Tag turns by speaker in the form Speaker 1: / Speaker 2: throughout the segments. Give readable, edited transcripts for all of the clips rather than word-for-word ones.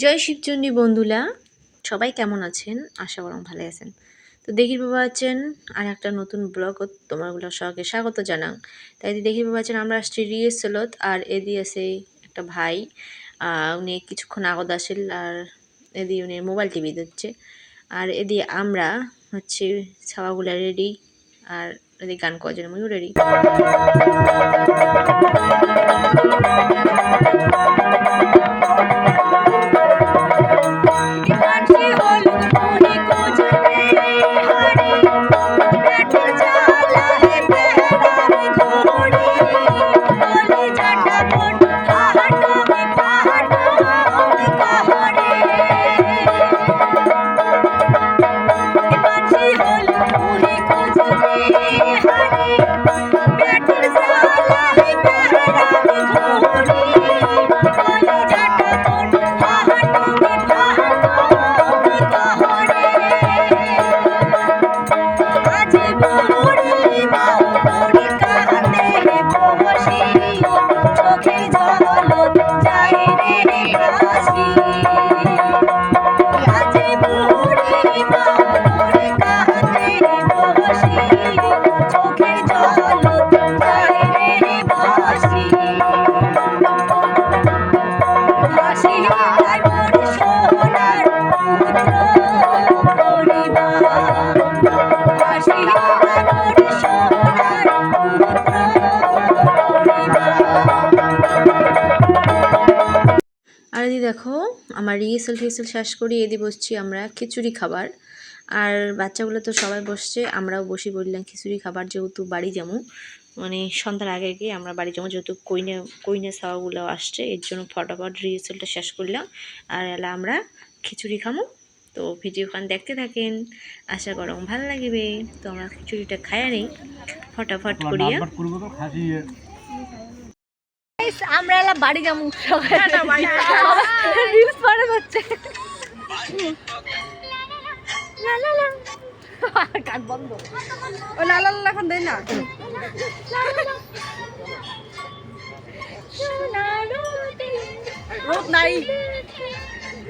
Speaker 1: জয় শিবচন্ডী বন্ধুরা, সবাই কেমন আছেন? আশা করি ভালো আছেন। তো দেখির বাবা আছেন আর একটা নতুন ব্লগ তোমারগুলো সবাইকে স্বাগত জানাং। তাই দেখির বাবা আছেন আমরা আসছি রিয়েসলত আর এদি আছে একটা ভাই, উনি কিছুক্ষণ আগত আসেন আর এদি উনি মোবাইল টিভি দিচ্ছে আর এদি আমরা হচ্ছে ছাওয়াগুলা রেডি আর এদি গান করার জন্য আমিও রেডি। আর এদি দেখো আমার রিহার্সাল শেষ করি এদি বসছি আমরা খিচুড়ি খাবার আর বাচ্চাগুলো তো সবাই বসছে, আমরাও বসি বললাম খিচুড়ি খাবার যেহেতু বাড়ি যাবো মানে সন্ধ্যার আগে আগে আমরা বাড়ি যাবো যেহেতু কইনে ছাওয়াগুলো আসছে এর জন্য ফটাফট রিহার্সালটা শেষ করলাম আর এলা আমরা খিচুড়ি খামো। তো ভিডিওখান দেখতে থাকেন, আশা করো ভালো লাগবে। তো আমরা খিচুড়িটা খাইয়া নেই ফটাফট করিয়া।
Speaker 2: আমরা এলা বাড়ি যাবো রিলস বানানো হচ্ছে কাক বন্ধ ও লালা লালা এখন দেয় না রোদ নাই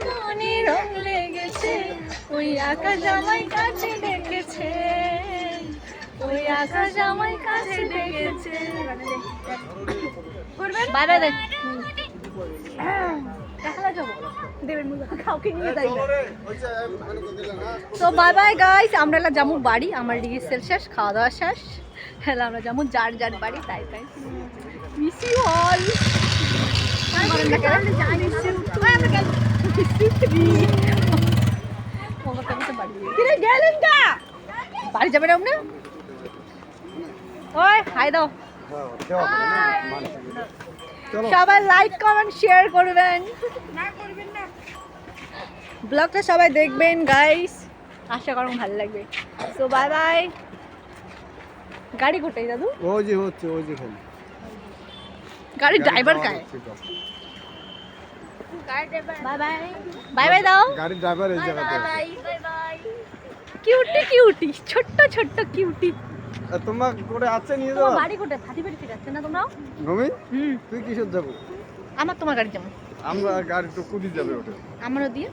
Speaker 2: মনে রং লেগেছে ওই আকাশ জামাই কাছে ডেকেছে ওই আকাশ জামাই কাছে ডেকেছে করবেন বাইরে দেখ তো বাই বাই গাইস, আমরা এলা যাবো বাড়ি, আমার রিহার্সাল শেষ, খাওয়া দাওয়া শেষ, হ্যাঁ আমরা যাবো যার যার বাড়ি। তাই তাই মিস ইউ অল। বাড়ি যাবে না আমরা? ওই হাই দাও, সবাই লাইক কমেন্ট শেয়ার করবেন, ব্লগটা সবাই দেখবেন গাইস, আশা করুন ভালো লাগবে। So bye bye. গাড়ি কোথায় দাদু?
Speaker 3: ওই যে হচ্ছে ওই যে খালি
Speaker 2: গাড়ি ড্রাইভার কায়? বাই বাই বাই বাই দাও।
Speaker 3: গাড়ির ড্রাইভার এই জায়গাতে।
Speaker 2: Bye bye. কিউটি কিউটি ছোট্ট ছোট্ট কিউটি।
Speaker 3: তোমার করে আছে নিয়ে যাও।
Speaker 2: তোমার বাড়ি কোথায়? ফাটি ফাটি ফিরাচ্ছে না তোমরা?
Speaker 3: নমি তুই কিসের যাবো?
Speaker 2: আমার তোমার গাড়ি যাবো।
Speaker 3: আমরা গাড়ি তো কুদি যাবে ওটা
Speaker 2: আমারও দিয়ে